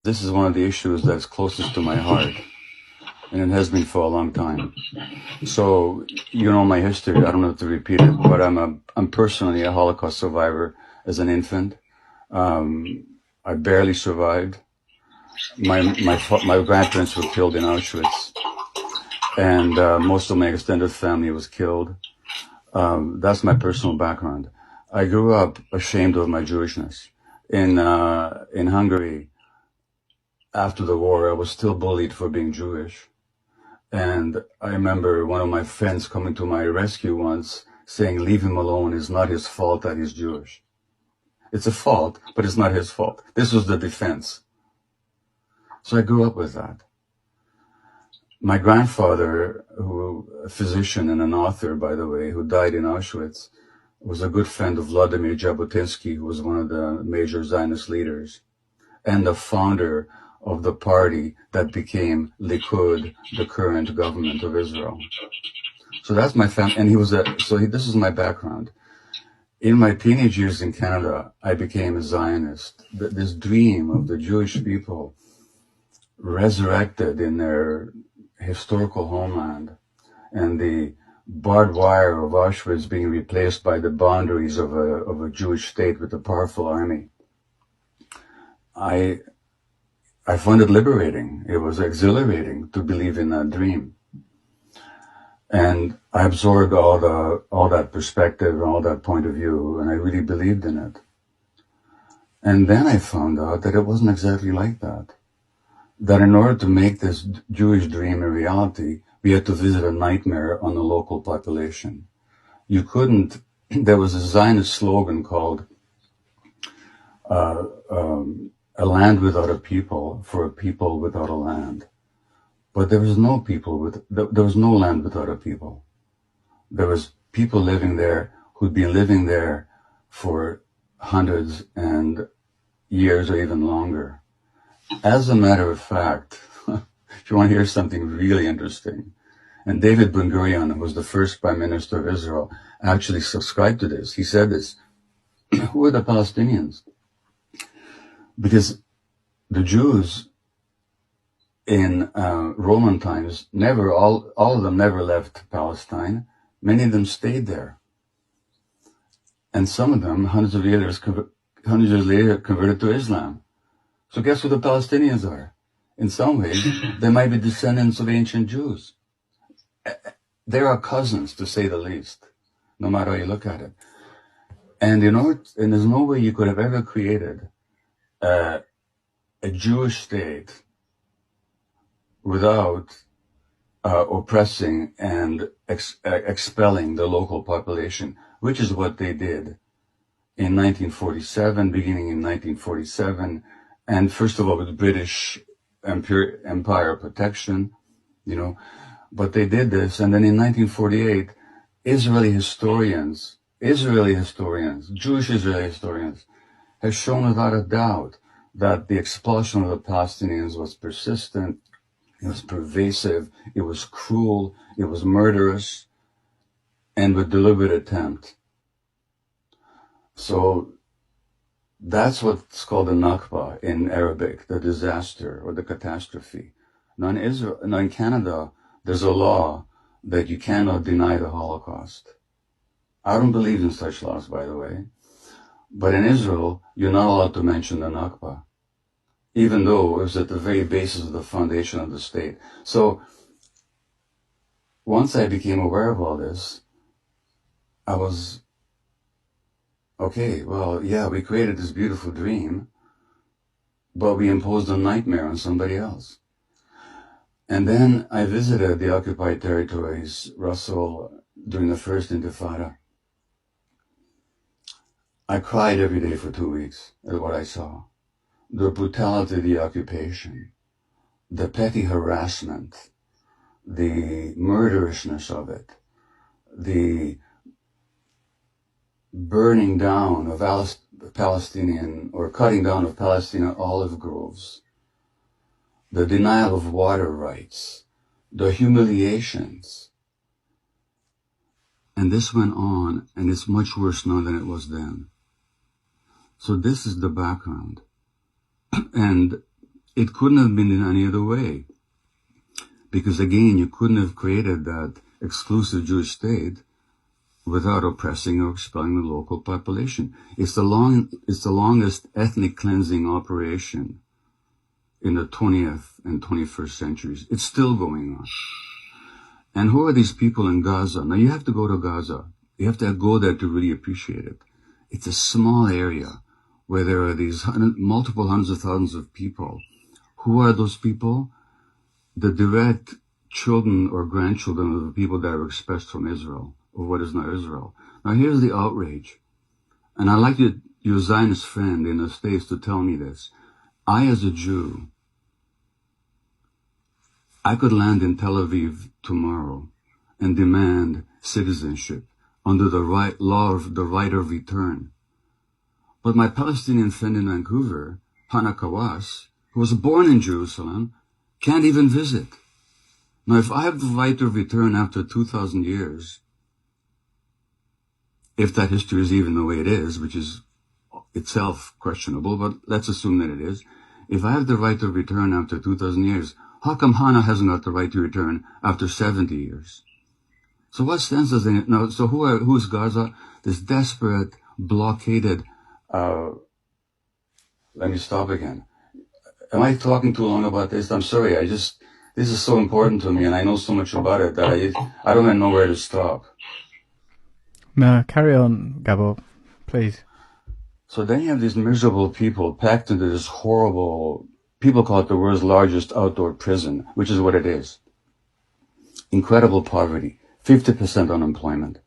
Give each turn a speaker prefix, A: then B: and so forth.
A: this is one of the issues that's closest to my heart, and it has been for a long time. So, you know my history. I don't have to repeat it, but I'm personally a Holocaust survivor as an infant. I barely survived. My grandparents were killed in Auschwitz, and most of my extended family was killed. That's my personal background. I grew up ashamed of my Jewishness. In Hungary, after the war, I was still bullied for being Jewish. And I remember one of my friends coming to my rescue once saying, leave him alone. It's not his fault that he's Jewish. It's a fault, but it's not his fault. This was the defense. So I grew up with that. My grandfather, a physician and an author, by the way, who died in Auschwitz, was a good friend of Vladimir Jabotinsky, who was one of the major Zionist leaders and the founder of the party that became Likud, the current government of Israel. So that's my family, and this is my background. In my teenage years in Canada, I became a Zionist. This dream of the Jewish people resurrected in their historical homeland, and the barbed wire of Auschwitz being replaced by the boundaries of a Jewish state with a powerful army. I found it liberating. It was exhilarating to believe in that dream. And I absorbed all that perspective, all that point of view, and I really believed in it. And then I found out that it wasn't exactly like that. That in order to make this Jewish dream a reality, we had to visit a nightmare on the local population. There was a Zionist slogan called, a land without a people for a people without a land. But there was no land without a people. There was people living there who'd been living there for hundreds and years or even longer. As a matter of fact, if you want to hear something really interesting, and David Ben-Gurion, who was the first prime minister of Israel, actually subscribed to this. He said this, who are the Palestinians? Because the Jews in Roman times all of them never left Palestine. Many of them stayed there. And some of them, hundreds of years later, converted to Islam. So guess who the Palestinians are? In some ways, they might be descendants of ancient Jews. They are cousins, to say the least, no matter how you look at it. And there's no way you could have ever created a Jewish state without oppressing and expelling the local population, which is what they did in 1947, beginning in 1947, and first of all with British Empire protection, but they did this, and then in 1948, Jewish Israeli historians, have shown without a doubt that the expulsion of the Palestinians was persistent, it was pervasive, it was cruel, it was murderous, and with deliberate attempt. So that's what's called the Nakba in Arabic, the disaster or the catastrophe. Now in Canada, there's a law that you cannot deny the Holocaust. I don't believe in such laws, by the way. But in Israel, you're not allowed to mention the Nakba, even though it was at the very basis of the foundation of the state. So once I became aware of all this, I was, okay, well, yeah, we created this beautiful dream, but we imposed a nightmare on somebody else. And then I visited the occupied territories, Russell, during the first Intifada. I cried every day for 2 weeks at what I saw. The brutality of the occupation, the petty harassment, the murderousness of it, the burning down of Palestinian or cutting down of Palestinian olive groves, the denial of water rights, the humiliations. And this went on, and it's much worse now than it was then. So this is the background. And it couldn't have been in any other way. Because again, you couldn't have created that exclusive Jewish state without oppressing or expelling the local population. It's the longest ethnic cleansing operation in the 20th and 21st centuries. It's still going on. And who are these people in Gaza? Now you have to go to Gaza. You have to go there to really appreciate it. It's a small area where there are these multiple hundreds of thousands of people. Who are those people? The direct children or grandchildren of the people that are expressed from Israel, or what is not Israel. Now here's the outrage. And I'd like your Zionist friend in the States to tell me this. I, as a Jew, I could land in Tel Aviv tomorrow and demand citizenship under the law of the right of return. But my Palestinian friend in Vancouver, Hana Kawas, who was born in Jerusalem, can't even visit. Now, if I have the right of return after 2,000 years, if that history is even the way it is, which is itself questionable, but let's assume that it is. If I have the right of return after 2,000 years, how come Hana hasn't got the right to return after 70 years? So what sense does it now? So who is Gaza? This desperate, blockaded. Let me stop again. Am I talking too long about this? I'm sorry. This is so important to me, and I know so much about it that I don't even know where to stop.
B: No, carry on, Gabor, please.
A: So then you have these miserable people packed into this horrible, people call it the world's largest outdoor prison, which is what it is. Incredible poverty, 50% unemployment.